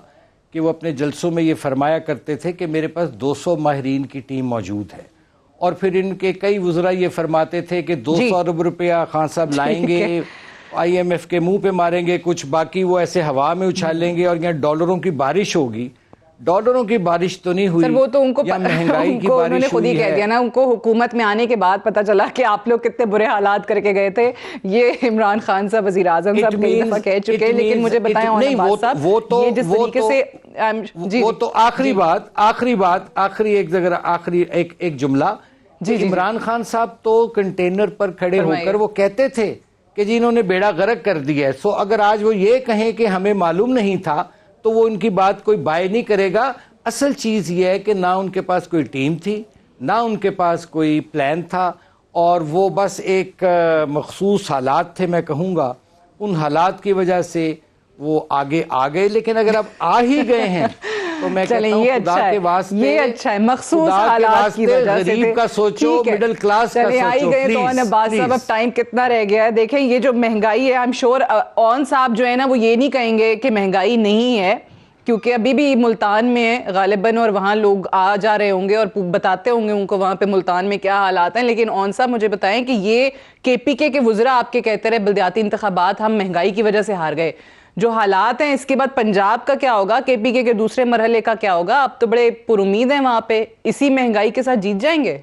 Speaker 1: کہ وہ اپنے جلسوں میں یہ فرمایا کرتے تھے کہ میرے پاس 200 ماہرین کی ٹیم موجود ہے, اور پھر ان کے کئی وزراء یہ فرماتے تھے کہ 200 ارب روپیہ خان صاحب لائیں گے, آئی ایم ایف کے منہ پہ ماریں گے, کچھ باقی وہ ایسے ہوا میں اچھالیں گے, اور یہاں ڈالروں کی بارش ہوگی. ڈالروں کی بارش تو نہیں ہوئی,
Speaker 2: وہ تو ان کو
Speaker 1: مہنگائی کی بارش
Speaker 2: انہوں نے خود ہی کہہ دیا نا, ان کو حکومت میں آنے کے بعد پتا چلا کہ آپ لوگ کتنے برے حالات کر کے گئے تھے. یہ عمران خان صاحب وزیر اعظم صاحب کئی دفعہ کہہ چکے ہیں, لیکن مجھے بتائیں یہ جس طریقے سے,
Speaker 1: وہ تو آخری ایک جملہ, عمران خان صاحب تو کنٹینر پر کھڑے ہو کر وہ کہتے تھے کہ جی انہوں نے بیڑا غرق کر دیا ہے. سو اگر آج وہ یہ کہیں کہ ہمیں معلوم نہیں تھا تو وہ ان کی بات کوئی بائے نہیں کرے گا. اصل چیز یہ ہے کہ نہ ان کے پاس کوئی ٹیم تھی، نہ ان کے پاس کوئی پلان تھا، اور وہ بس ایک مخصوص حالات تھے، میں کہوں گا ان حالات کی وجہ سے وہ آگے آ گئے. لیکن اگر اب آ ہی گئے ہیں تو میں کہتا ہوں خدا کے واسطے،
Speaker 2: یہ اچھا ہے، مخصوص حالات کی وجہ سے
Speaker 1: غریب کا سوچو، مڈل کلاس کا سوچو.
Speaker 2: آئی گئے تو عباس صاحب اب ٹائم کتنا رہ گیا ہے. دیکھیں یہ جو مہنگائی ہے، I'm sure اون صاحب جو ہے نا وہ یہ نہیں کہیں گے کہ مہنگائی نہیں ہے، کیونکہ ابھی بھی ملتان میں غالباً اور وہاں لوگ آ جا رہے ہوں گے اور بتاتے ہوں گے ان کو وہاں پہ ملتان میں کیا حالات ہیں. لیکن اون صاحب مجھے بتائیں کہ یہ KPK کے وزراء آپ کے کہتے رہے بلدیاتی انتخابات ہم مہنگائی کی وجہ سے ہار گئے. جو حالات ہیں اس کے بعد پنجاب کا کیا ہوگا، KPK کے دوسرے مرحلے کا کیا ہوگا؟ اب تو بڑے پر امید ہیں وہاں پہ، اسی مہنگائی کے ساتھ جیت جائیں گے؟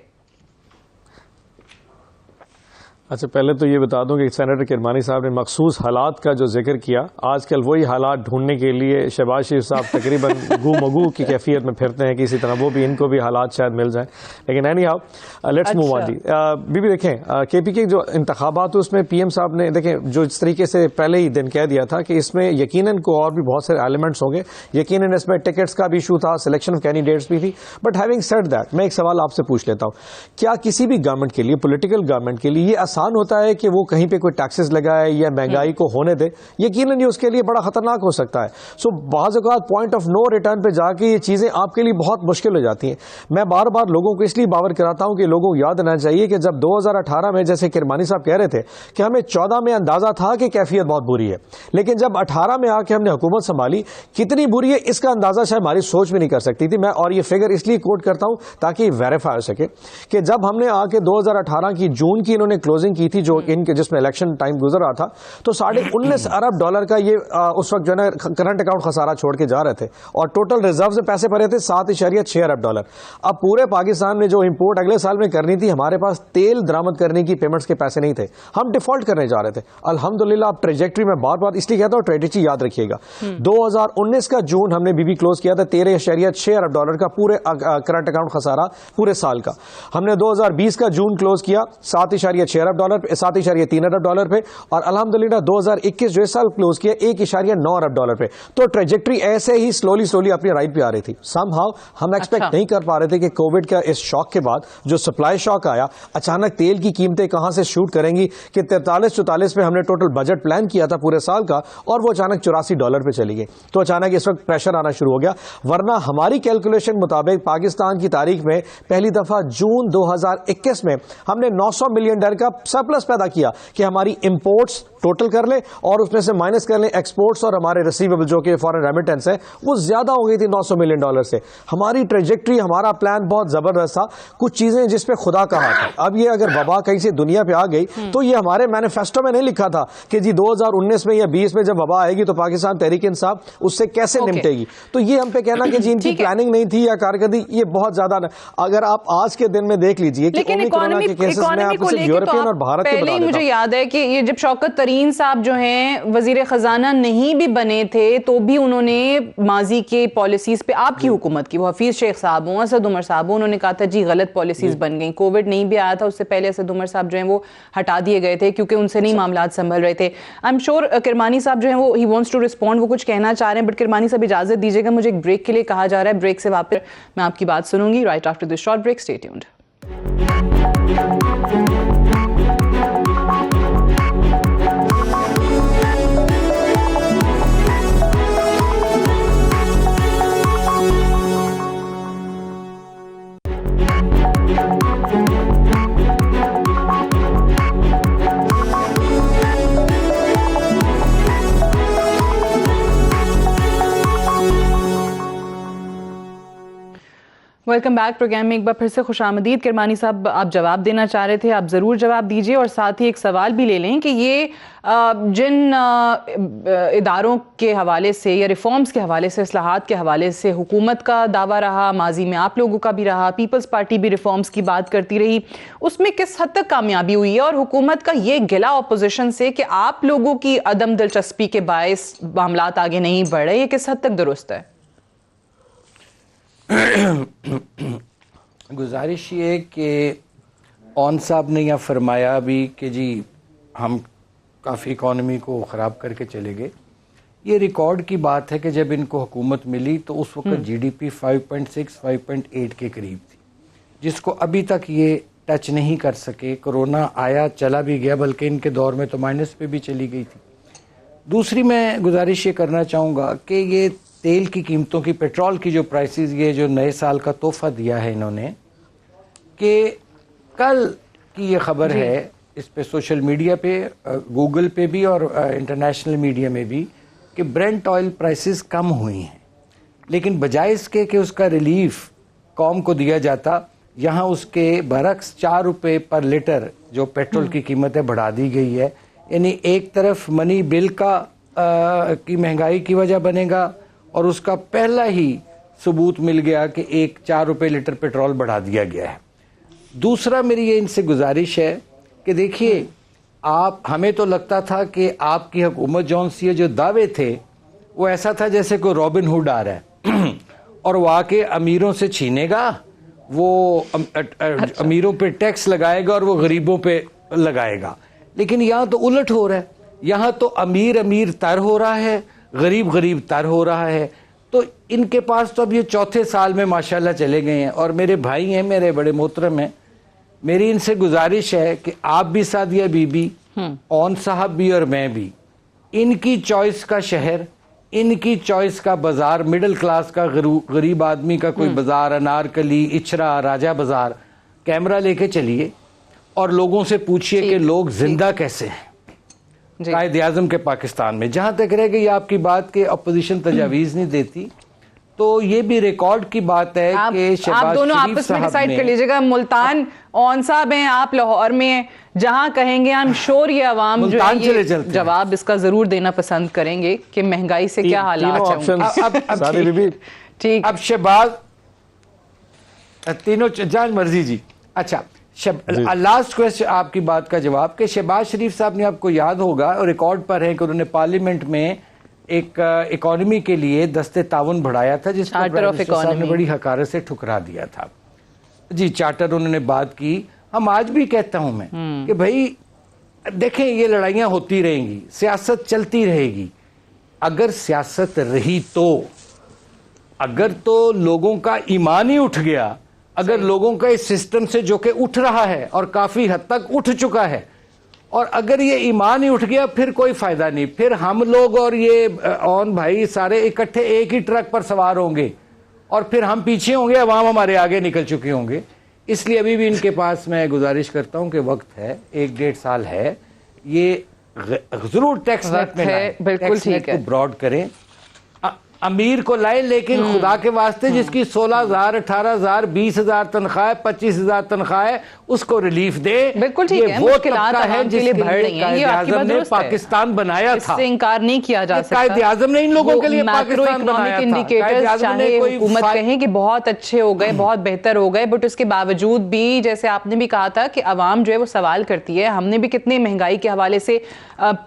Speaker 3: اچھا پہلے تو یہ بتا دوں کہ سینیٹر کرمانی صاحب نے مخصوص حالات کا جو ذکر کیا، آج کل وہی حالات ڈھونڈنے کے لیے شہباز شریف صاحب تقریباً گو مگو کی کیفیت میں پھرتے ہیں کہ اسی طرح وہ بھی ان کو بھی حالات شاید مل جائیں. لیکن anyhow let's move on. بی دیکھیں KPK جو انتخابات اس میں PM صاحب نے دیکھیں جو اس طریقے سے پہلے ہی دن کہہ دیا تھا کہ اس میں یقیناً کو اور بھی بہت سارے ایلیمنٹس ہوں گے، یقیناً اس میں ٹکٹس کا بھی ایشو تھا، سلیکشن آف کینڈیڈیٹس بھی تھی. بٹ ہیونگ سیڈ دیٹ میں ایک سوال آپ سے پوچھ لیتا ہوں، کیا کسی بھی گورنمنٹ کے لیے، پولیٹیکل گورنمنٹ کے لیے یہ آسان ہوتا ہے کہ وہ کہیں پہ کوئی ٹیکسز لگائے یا مہنگائی کو ہونے دے؟ یقیناً یہ اس کے لیے بڑا خطرناک ہو سکتا ہے. سو بعض اوقات پوائنٹ آف نو ریٹرن پہ جا کے یہ چیزیں آپ کے لیے بہت مشکل ہو جاتی ہیں. میں بار بار لوگوں کو اس لیے باور کراتا ہوں کہ لوگوں کو یاد رہنا چاہیے کہ جب 2018 میں جیسے کرمانی صاحب کہہ رہے تھے کہ ہمیں 14 میں اندازہ تھا کہ کیفیت بہت بری ہے، لیکن جب 18 میں آ کے ہم نے حکومت سنبھالی کتنی بری ہے اس کا اندازہ شاید ہماری سوچ بھی نہیں کر سکتی تھی. میں اور یہ فگر اس لیے کوٹ کرتا ہوں تاکہ یہ ویریفائی ہو سکے کہ جب ہم نے آ کے 2018 کی جون کی انہوں نے کلوزنگ کی تھی جو ان کے جس میں الیکشن ٹائم گزر رہا تھا، تو $19.5 ارب کا یہ اس وقت جو ہے نا کرنٹ اکاؤنٹ خسارہ چھوڑ کے جا رہے تھے، اور ٹوٹل ریزرو سے پیسے بھرے تھے $7.6 ارب. اب پورے پاکستان میں جو امپورٹ اگلے سال میں کرنی تھی، ہمارے پاس تیل درآمد کرنے کی پیمنٹس کے پیسے نہیں تھے، ہم ڈیفالٹ کرنے جا رہے تھے. الحمدللہ اب ٹریجیکٹری میں بار بار اس لیے کہتا ہوں ٹریجیکٹری یاد رکھیے گا. 2019 کا جون ہم نے بی کلوز کیا تھا $13.6 ارب کا پورے کرنٹ اکاؤنٹ خسارہ پورے سال کا. ہم نے 2020 کا جون کلوز کیا $7.6 ارب $7.3 ارب پہ، اور الحمدللہ 2021 جو اس سال کلوز کیا $1.9 ارب پہ. تو ٹریجیکٹری ایسے ہی سلولی اپنی رائٹ پہ آ رہی تھی. سم ہاؤ ہم ایکسپیکٹ نہیں کر پا رہے تھے کہ کووڈ کا اس شاک کے بعد جو سپلائی شاک آیا، اچانک تیل کی قیمتیں کہاں سے شوٹ کریں گی کہ 43-44 پہ ہم نے ٹوٹل بجٹ پلان کیا تھا پورے سال کا، اور وہ اچانک $84 پہ چلی گئی. تو اچانک اس وقت پریشر آنا شروع ہو گیا. ورنہ ہماری کیلکولیشن مطابق پاکستان کی تاریخ میں پہلی دفعہ جون 2021 میں ہم نے $900 ملین کا سرپلس پیدا کیا کہ ہماری امپورٹس ٹوٹل کر لیں اور اس میں سے مائنس کر لیں ایکسپورٹس، اور ہمارے ریسیویبل جو کہ فارن ریمیٹنس ہے وہ زیادہ ہو گئی تھی $900 ملین سے. ہماری ٹریجیکٹری، ہمارا پلان بہت زبردست تھا. کچھ چیزیں جس پہ خدا کہا تھا، اب یہ اگر وبا کہیں سے دنیا پہ آ گئی تو یہ ہمارے مینیفیسٹو میں نہیں لکھا تھا کہ جی 2019 میں یا 20 میں جب وبا آئے گی تو پاکستان تحریک انصاف اس سے کیسے نمٹے گی. تو یہ ہم پہ کہنا کہ جی ان کی پلاننگ نہیں تھی یا کارکردگی، یہ بہت زیادہ. اگر آپ آج کے دن میں دیکھ لیجئے کہ کورونا کے کیسز میں آپ کو صرف یورپین اور بھارت کے بتا دیتا ہوں.
Speaker 2: مجھے یاد ہے کہ یہ جب شوکت ترین صاحب جو ہیں وزیر خزانہ نہیں بھی بنے تھے تو بھی انہوں نے ماضی کے پالیسیز پہ آپ کی حکومت کی، وہ حفیظ شیخ صاحب ہوں، اسد عمر صاحب ہوں، انہوں نے کہا تھا جی غلط پالیسیز بن گئیں. کووڈ نہیں بھی آیا تھا اس سے پہلے اسد عمر صاحب جو ہیں وہ ہٹا دیے گئے تھے کیونکہ ان سے نہیں معاملات سنبھل رہے تھے. آئی ایم شیور کرمانی صاحب جو ہیں وہ ہی وانٹس ٹو رسپونڈ، وہ کچھ کہنا چاہ رہے ہیں. بٹ کرمانی صاحب اجازت دیجیے گا، مجھے ایک بریک کے لیے کہا جا رہا ہے. بریک سے واپس میں آپ کی بات سنوں گی right after this short break. Stay tuned. Welcome back. Programme میں ایک بار پھر سے خوش آمدید. کرمانی صاحب آپ جواب دینا چاہ رہے تھے، آپ ضرور جواب دیجیے، اور ساتھ ہی ایک سوال بھی لے لیں کہ یہ جن اداروں کے حوالے سے یا ریفارمز کے حوالے سے، اصلاحات کے حوالے سے حکومت کا دعویٰ رہا، ماضی میں آپ لوگوں کا بھی رہا، پیپلز پارٹی بھی ریفارمز کی بات کرتی رہی، اس میں کس حد تک کامیابی ہوئی ہے؟ اور حکومت کا یہ گلہ اپوزیشن سے کہ آپ لوگوں کی عدم دلچسپی کے باعث معاملات آگے نہیں بڑھ رہے، یہ کس حد تک درست ہے؟
Speaker 1: گزارش یہ کہ اون صاحب نے یہ فرمایا بھی کہ جی ہم کافی اکانومی کو خراب کر کے چلے گئے. یہ ریکارڈ کی بات ہے کہ جب ان کو حکومت ملی تو اس وقت جی ڈی پی 5.6 5.8 کے قریب تھی، جس کو ابھی تک یہ ٹچ نہیں کر سکے. کرونا آیا چلا بھی گیا، بلکہ ان کے دور میں تو مائنس پہ بھی چلی گئی تھی. دوسری میں گزارش یہ کرنا چاہوں گا کہ یہ تیل کی قیمتوں کی، پیٹرول کی جو پرائسز، یہ جو نئے سال کا تحفہ دیا ہے انہوں نے، کہ کل کی یہ خبر ہے اس پہ سوشل میڈیا پہ، گوگل پہ بھی اور انٹرنیشنل میڈیا میں بھی، کہ برینٹ آئل پرائسز کم ہوئی ہیں، لیکن بجائے اس کے کہ اس کا ریلیف قوم کو دیا جاتا، یہاں اس کے برعکس 4 روپے پر لیٹر جو پیٹرول کی قیمت ہے بڑھا دی گئی ہے. یعنی ایک طرف منی بل کی مہنگائی کی وجہ بنے گا، اور اس کا پہلا ہی ثبوت مل گیا کہ 4 روپے لیٹر پیٹرول بڑھا دیا گیا ہے. دوسرا میری یہ ان سے گزارش ہے کہ دیکھیے، ہمیں تو لگتا تھا کہ آپ کی حکومت جون سی جو دعوے تھے وہ ایسا تھا جیسے کوئی رابن ہوڈ آ رہا ہے اور وہ آ کے امیروں سے چھینے گا، وہ امیروں پہ ٹیکس لگائے گا اور وہ غریبوں پہ لگائے گا. لیکن یہاں تو الٹ ہو رہا ہے، یہاں تو امیر تر ہو رہا ہے، غریب تر ہو رہا ہے. تو ان کے پاس تو اب یہ 4تھے سال میں ماشاءاللہ چلے گئے ہیں، اور میرے بھائی ہیں، میرے بڑے محترم ہیں، میری ان سے گزارش ہے کہ آپ بھی سعدیہ بی بی، اون صاحب بھی اور میں بھی، ان کی چوائس کا شہر، ان کی چوائس کا بازار، مڈل کلاس کا غریب آدمی کا کوئی بازار، انارکلی، اچھرا، راجہ بازار، کیمرہ لے کے چلیے اور لوگوں سے پوچھئے کہ لوگ زندہ کیسے ہیں قائد اعظم کے پاکستان میں. جہاں تک رہ گئی آپ کی بات کہ اپوزیشن تجاویز نہیں دیتی، تو یہ بھی ریکارڈ کی بات ہے کہ
Speaker 2: آپ دونوں آپس میں ڈیسائیڈ کر لیجئے گا. ملتان اون صاحب ہیں، آپ لاہور میں ہیں، جہاں کہیں گے ہم شور یہ عوام جو ہے جواب اس کا ضرور دینا پسند کریں گے کہ مہنگائی سے کیا حالات ہیں.
Speaker 1: ٹھیک، اب شہباز تینوں جان مرضی جی. اچھا، لاسٹ کویسچن آپ کی بات کا جواب، کہ شہباز شریف صاحب نے آپ کو یاد ہوگا اور ریکارڈ پر ہے کہ انہوں نے پارلیمنٹ میں ایک اکانومی کے لیے دستے تعاون بڑھایا تھا، جس کو پرائم منسٹر صاحب نے بڑی حقارت سے ٹھکرا دیا تھا. جی، چارٹر انہوں نے بات کی. ہم آج بھی کہتا ہوں میں کہ بھائی دیکھیں، یہ لڑائیاں ہوتی رہیں گی، سیاست چلتی رہے گی. اگر سیاست رہی تو، اگر تو لوگوں کا ایمان ہی اٹھ گیا، اگر لوگوں کا اس سسٹم سے جو کہ اٹھ رہا ہے اور کافی حد تک اٹھ چکا ہے، اور اگر یہ ایمان ہی اٹھ گیا، پھر کوئی فائدہ نہیں. پھر ہم لوگ اور یہ اون بھائی سارے اکٹھے ایک ہی ٹرک پر سوار ہوں گے، اور پھر ہم پیچھے ہوں گے، عوام ہمارے آگے نکل چکے ہوں گے. اس لیے ابھی بھی ان کے پاس میں گزارش کرتا ہوں کہ وقت ہے، 1-1.5 سال ہے، یہ ضرور ٹیکس نیٹ میں لائیں، ٹیکس نیٹ کو براڈ کریں، امیر کو لائیں، لیکن خدا کے واسطے جس کی 16,000 18,000 20,000 تنخواہ، 25,000 تنخواہ ہے، اس کو ریلیف دے.
Speaker 2: بالکل ٹھیک ہے،
Speaker 1: وہ طبقہ ہے جس کے لیے قائد اعظم نے پاکستان بنایا تھا.
Speaker 2: اس سے انکار نہیں کیا جا سکتا.
Speaker 1: قائد اعظم نے ان لوگوں کے لیے پاکستان بنایا تھا.
Speaker 2: چاہے حکومت کہیں کہ بہت اچھے ہو گئے، بہت بہتر ہو گئے، بٹ اس کے باوجود بھی جیسے آپ نے بھی کہا تھا کہ عوام جو ہے وہ سوال کرتی ہے. ہم نے بھی کتنے مہنگائی کے حوالے سے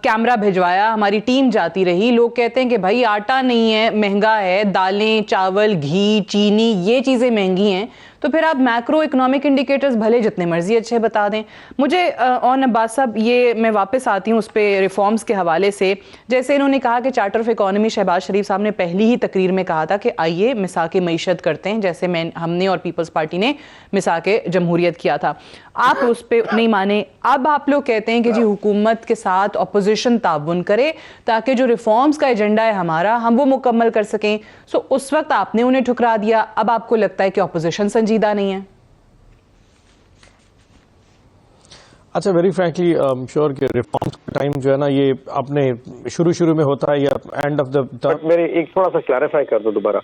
Speaker 2: کیمرہ بھجوایا، ہماری ٹیم جاتی رہی. لوگ کہتے ہیں کہ بھائی آٹا نہیں ہے، مہنگا ہے، دالیں، چاول، گھی، چینی، یہ چیزیں مہنگی ہیں. تو پھر آپ میکرو اکنامک انڈیکیٹرز بھلے جتنے مرضی اچھے بتا دیں. مجھے اون عباس صاحب، یہ میں واپس آتی ہوں اس پہ ریفارمز کے حوالے سے. جیسے انہوں نے کہا کہ چارٹر آف اکانومی، شہباز شریف صاحب نے پہلی ہی تقریر میں کہا تھا کہ آئیے مساق معیشت کرتے ہیں، جیسے ہم نے اور پیپلز پارٹی نے مساق جمہوریت کیا تھا. آپ اس پہ نہیں مانے. اب آپ لوگ کہتے ہیں کہ جی حکومت کے ساتھ اپوزیشن تعاون کرے تاکہ جو ریفارمز کا ایجنڈا ہے ہمارا، ہم وہ مکمل کر سکیں. سو اس وقت آپ نے انہیں ٹھکرا دیا، اب آپ کو لگتا ہے کہ اپوزیشن سنجیدہ نہیں ہے.
Speaker 3: اچھا، ویری فرینکلی شور کہ ریفارمز کا ٹائم جو ہے نا، یہ اپنے شروع میں ہوتا ہے یا اینڈ آف دا.
Speaker 4: میرے ایک تھوڑا سا کلیریفائی کر دو دوبارہ.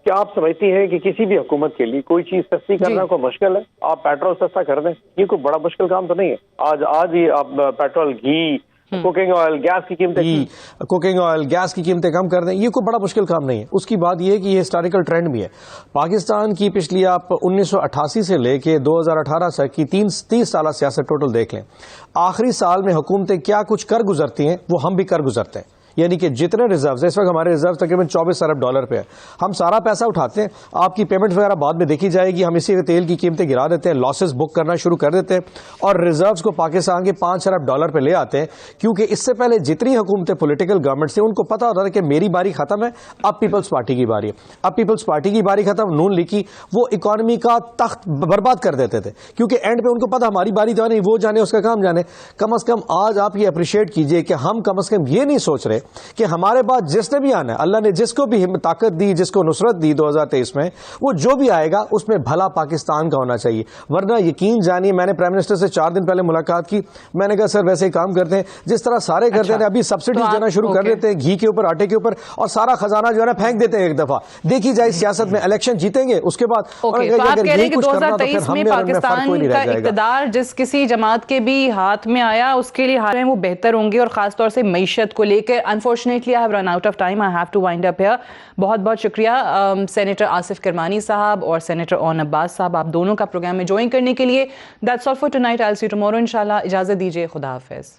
Speaker 4: کیا آپ سمجھتی ہیں کہ کسی بھی حکومت کے لیے کوئی چیز سستی کرنا کوئی مشکل ہے؟ آپ پیٹرول سستا کر دیں، یہ کوئی بڑا مشکل کام تو نہیں ہے. آج ہی آپ پیٹرول، گھی، کوکنگ آئل، گیس کی قیمتیں کم کر دیں، یہ کوئی بڑا مشکل کام نہیں ہے. اس کی بات یہ ہے کہ یہ ہسٹوریکل ٹرینڈ بھی ہے. پاکستان کی پچھلی آپ 1988 سے لے کے 2018 تک کی 30 سالہ سیاست ٹوٹل دیکھ لیں. آخری سال میں حکومتیں کیا کچھ کر گزرتی ہیں وہ ہم بھی کر گزرتے ہیں.
Speaker 3: یعنی کہ جتنے ریزروز ہیں اس وقت ہمارے ریزرو تقریباً 24 ارب ڈالر پہ ہے. ہم سارا پیسہ اٹھاتے ہیں, آپ کی پیمنٹ وغیرہ بعد میں دیکھی جائے گی, ہم اسی تیل کی قیمتیں گرا دیتے ہیں, لاسز بک کرنا شروع کر دیتے ہیں اور ریزروز کو پاکستان کے 5 ارب ڈالر پہ لے آتے ہیں. کیونکہ اس سے پہلے جتنی حکومتیں پولیٹیکل گورنمنٹ سے ان کو پتا ہوتا تھا کہ میری باری ختم ہے, اب پیپلز پارٹی کی باری ہے. اب پیپلز پارٹی کی باری ختم, نون لیگ کی, وہ اکانومی کا تخت برباد کر دیتے تھے کیونکہ اینڈ پہ ان کو پتا ہماری باری تو نہیں, وہ جانے اس کا کام جانے. کم از کم آج آپ یہ اپریشیٹ کیجئے کہ ہم کم از کم یہ نہیں سوچ رہے کہ ہمارے بعد جس نے بھی آنا ہے, اللہ نے جس کو بھی طاقت دی, جس کو نصرت دی 2023 میں, وہ جو بھی آئے گا اس میں بھلا پاکستان کا ہونا چاہیے. ورنہ یقین جانیے, میں نے پرائم منسٹر سے 4 دن پہلے ملاقات کی, میں نے کہا سر ویسے ہی کام کرتے ہیں جس طرح سارے کرتے ہیں, ابھی سبسڈیز دینا شروع کر دیتے ہیں گھی کے اوپر, آٹے کے اوپر, اور سارا خزانہ جو ہے نا پھینک دیتے ہیں ایک دفعہ. دیکھی جائے سیاست میں الیکشن جیتیں گے اس کے بعد.
Speaker 2: آپ کہہ رہے ہیں کہ 2023 میں پاکستان کا اقتدار جس کسی جماعت کے بھی ہاتھ میں آیا اس کے لیے حالات وہ بہتر ہوں گے, اور خاص طور سے معیشت کو لے کر. Unfortunately I have run out of time, I have to wind up here. بہت بہت شکریہ سینیٹر آصف کرمانی صاحب اور سینیٹر اون عباس صاحب, آپ دونوں کا پروگرام میں جوائن کرنے کے لیے. That's all for tonight, I will see you tomorrow انشاءاللہ. اجازت دیجیے, خدا حافظ.